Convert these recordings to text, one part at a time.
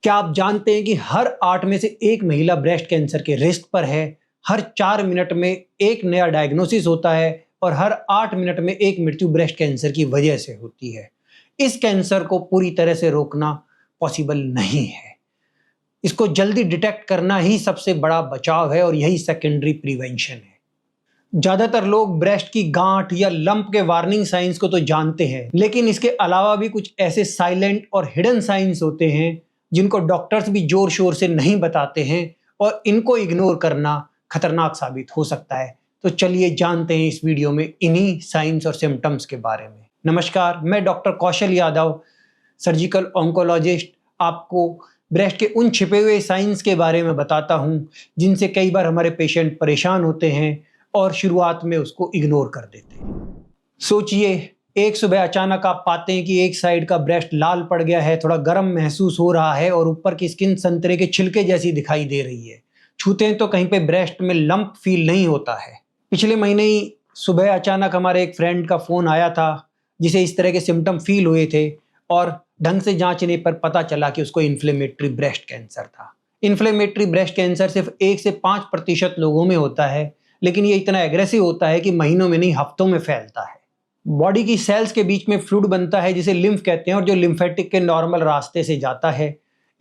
क्या आप जानते हैं कि हर 8 में से 1 महिला ब्रेस्ट कैंसर के रिस्क पर है? हर 4 मिनट में एक नया डायग्नोसिस होता है और हर 8 मिनट में एक मृत्यु ब्रेस्ट कैंसर की वजह से होती है। इस कैंसर को पूरी तरह से रोकना पॉसिबल नहीं है। इसको जल्दी डिटेक्ट करना ही सबसे बड़ा बचाव है और यही सेकेंडरी प्रिवेंशन है। ज़्यादातर लोग ब्रेस्ट की गांठ या लंप के वार्निंग साइंस को तो जानते हैं, लेकिन इसके अलावा भी कुछ ऐसे साइलेंट और हिडन साइंस होते हैं जिनको डॉक्टर्स भी जोर शोर से नहीं बताते हैं और इनको इग्नोर करना खतरनाक साबित हो सकता है। तो चलिए जानते हैं इस वीडियो में इन्हीं साइंस और सिम्टम्स के बारे में। नमस्कार, मैं doctor Kaushal Yadav, surgical oncologist, आपको ब्रेस्ट के उन छिपे हुए साइंस के बारे में बताता हूं जिनसे कई बार हमारे पेशेंट परेशान होते हैं और शुरुआत में उसको इग्नोर कर देते हैं। सोचिए, एक सुबह अचानक आप पाते हैं कि एक साइड का ब्रेस्ट लाल पड़ गया है, थोड़ा गर्म महसूस हो रहा है और ऊपर की स्किन संतरे के छिलके जैसी दिखाई दे रही है। छूते हैं तो कहीं पे ब्रेस्ट में लंप फील नहीं होता है। पिछले महीने ही सुबह अचानक हमारे एक फ्रेंड का फ़ोन आया था जिसे इस तरह के सिम्टम फील हुए थे और ढंग से जांचने पर पता चला कि उसको इन्फ्लेमेटरी ब्रेस्ट कैंसर था। इन्फ्लेमेटरी ब्रेस्ट कैंसर सिर्फ 1 से 5% लोगों में होता है, लेकिन ये इतना एग्रेसिव होता है कि महीनों में नहीं हफ्तों में फैलता है। बॉडी की सेल्स के बीच में फ्लूइड बनता है जिसे लिम्फ कहते हैं और जो लिम्फेटिक के नॉर्मल रास्ते से जाता है।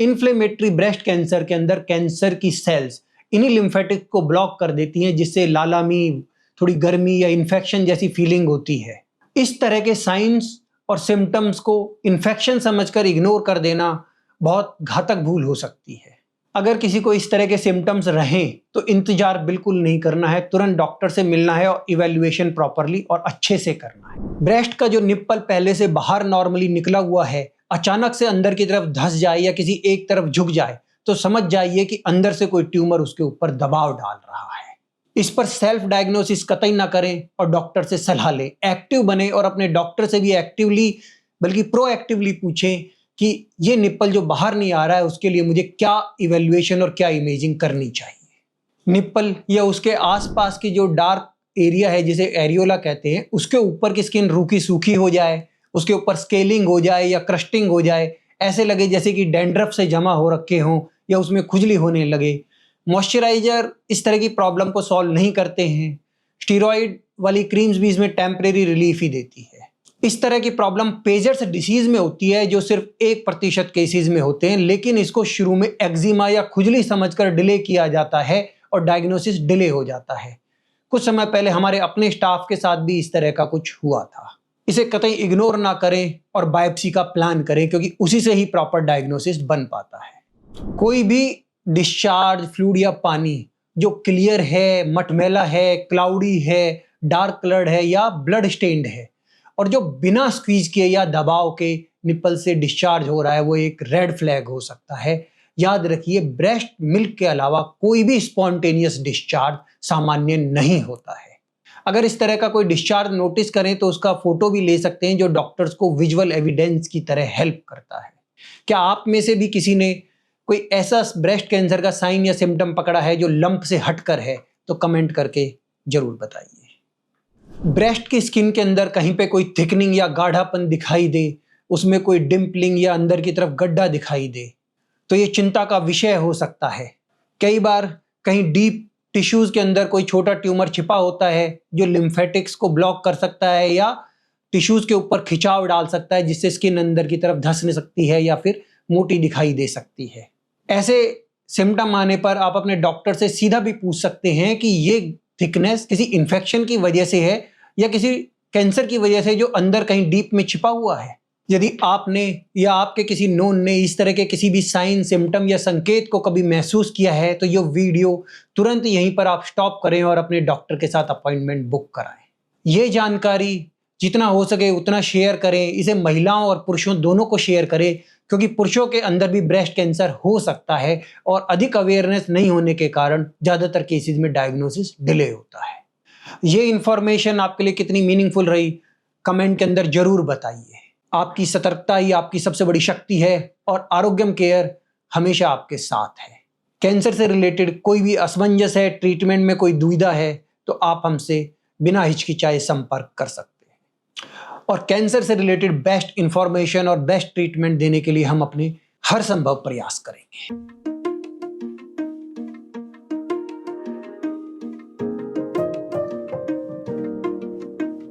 इन्फ्लेमेटरी ब्रेस्ट कैंसर के अंदर कैंसर की सेल्स इन्हीं लिम्फेटिक को ब्लॉक कर देती हैं, जिससे लालामी, थोड़ी गर्मी या इन्फेक्शन जैसी फीलिंग होती है। इस तरह के साइंस और सिम्टम्स को इन्फेक्शन समझकर इग्नोर कर देना बहुत घातक भूल हो सकती है। अगर किसी को इस तरह के सिम्टम्स रहें तो इंतजार बिल्कुल नहीं करना है, तुरंत डॉक्टर से मिलना है और इवैल्यूएशन प्रॉपरली और अच्छे से करना है। ब्रेस्ट का जो निप्पल पहले से बाहर नॉर्मली निकला हुआ है अचानक से अंदर की तरफ धंस जाए या किसी एक तरफ झुक जाए तो समझ जाइए कि अंदर से कोई ट्यूमर उसके ऊपर दबाव डाल रहा है। इस पर सेल्फ डायग्नोसिस कतई ना करें और डॉक्टर से सलाह लें। एक्टिव बने और अपने डॉक्टर से भी एक्टिवली बल्कि प्रोएक्टिवली पूछें कि ये निप्पल जो बाहर नहीं आ रहा है उसके लिए मुझे क्या इवैल्यूएशन और क्या इमेजिंग करनी चाहिए। निप्पल या उसके आसपास की जो डार्क एरिया है जिसे एरियोला कहते हैं, उसके ऊपर की स्किन रूखी सूखी हो जाए, उसके ऊपर स्केलिंग हो जाए या क्रस्टिंग हो जाए, ऐसे लगे जैसे कि डैंड्रफ से जमा हो रखे हों या उसमें खुजली होने लगे। मॉइस्चराइजर इस तरह की प्रॉब्लम को सॉल्व नहीं करते हैं। स्टीरॉयड वाली क्रीम्स भी इसमें टेम्परेरी रिलीफ ही देती है। इस तरह की प्रॉब्लम पेजर्स डिसीज में होती है जो सिर्फ 1% केसेस में होते हैं, लेकिन इसको शुरू में एक्जिमा या खुजली समझकर डिले किया जाता है और डायग्नोसिस डिले हो जाता है। कुछ समय पहले हमारे अपने स्टाफ के साथ भी इस तरह का कुछ हुआ था। इसे कतई इग्नोर ना करें और बायोप्सी का प्लान करें, क्योंकि उसी से ही प्रॉपर डायग्नोसिस बन पाता है। कोई भी डिस्चार्ज फ्लूइड या पानी जो क्लियर है, मटमैला है, क्लाउडी है, डार्क कलर्ड है या ब्लड स्टेन्ड है और जो बिना स्क्वीज किए या दबाव के निप्पल से डिस्चार्ज हो रहा है, वो एक रेड फ्लैग हो सकता है। याद रखिए, ब्रेस्ट मिल्क के अलावा कोई भी स्पॉन्टेनियस डिस्चार्ज सामान्य नहीं होता है। अगर इस तरह का कोई डिस्चार्ज नोटिस करें तो उसका फोटो भी ले सकते हैं, जो डॉक्टर्स को विजुअल एविडेंस की तरह हेल्प करता है। क्या आप में से भी किसी ने कोई ऐसा ब्रेस्ट कैंसर का साइन या सिम्टम पकड़ा है जो लंप से हटकर है? तो कमेंट करके जरूर बताइए। ब्रेस्ट की स्किन के अंदर कहीं पे कोई थिकनिंग या गाढ़ापन दिखाई दे, उसमें कोई डिम्पलिंग या अंदर की तरफ गड्ढा दिखाई दे, तो ये चिंता का विषय हो सकता है। कई बार कहीं डीप टिश्यूज के अंदर कोई छोटा ट्यूमर छिपा होता है जो लिम्फेटिक्स को ब्लॉक कर सकता है या टिश्यूज के ऊपर खिंचाव डाल सकता है, जिससे स्किन अंदर की तरफ धंस सकती है या फिर मोटी दिखाई दे सकती है। ऐसे सिम्टम आने पर आप अपने डॉक्टर से सीधा भी पूछ सकते हैं कि ये थिकनेस किसी इन्फेक्शन की वजह से है या किसी कैंसर की वजह से जो अंदर कहीं डीप में छिपा हुआ है। यदि आपने या आपके किसी नोन ने इस तरह के किसी भी साइन, सिम्टम या संकेत को कभी महसूस किया है तो ये वीडियो तुरंत यहीं पर आप स्टॉप करें और अपने डॉक्टर के साथ अपॉइंटमेंट बुक कराएं। ये जानकारी जितना हो सके उतना शेयर करें। इसे महिलाओं और पुरुषों दोनों को शेयर करें, क्योंकि पुरुषों के अंदर भी ब्रेस्ट कैंसर हो सकता है और अधिक अवेयरनेस नहीं होने के कारण ज़्यादातर केसेस में डायग्नोसिस डिले होता है। ये इंफॉर्मेशन आपके लिए कितनी मीनिंगफुल रही, कमेंट के अंदर जरूर बताइए। आपकी सतर्कता ही आपकी सबसे बड़ी शक्ति है और आरोग्यम केयर हमेशा आपके साथ है। कैंसर से रिलेटेड कोई भी असमंजस है, ट्रीटमेंट में कोई दुविधा है, तो आप हमसे बिना हिचकिचाए संपर्क कर सकते हैं। और कैंसर से रिलेटेड बेस्ट इंफॉर्मेशन और बेस्ट ट्रीटमेंट देने के लिए हम अपने हर संभव प्रयास करेंगे।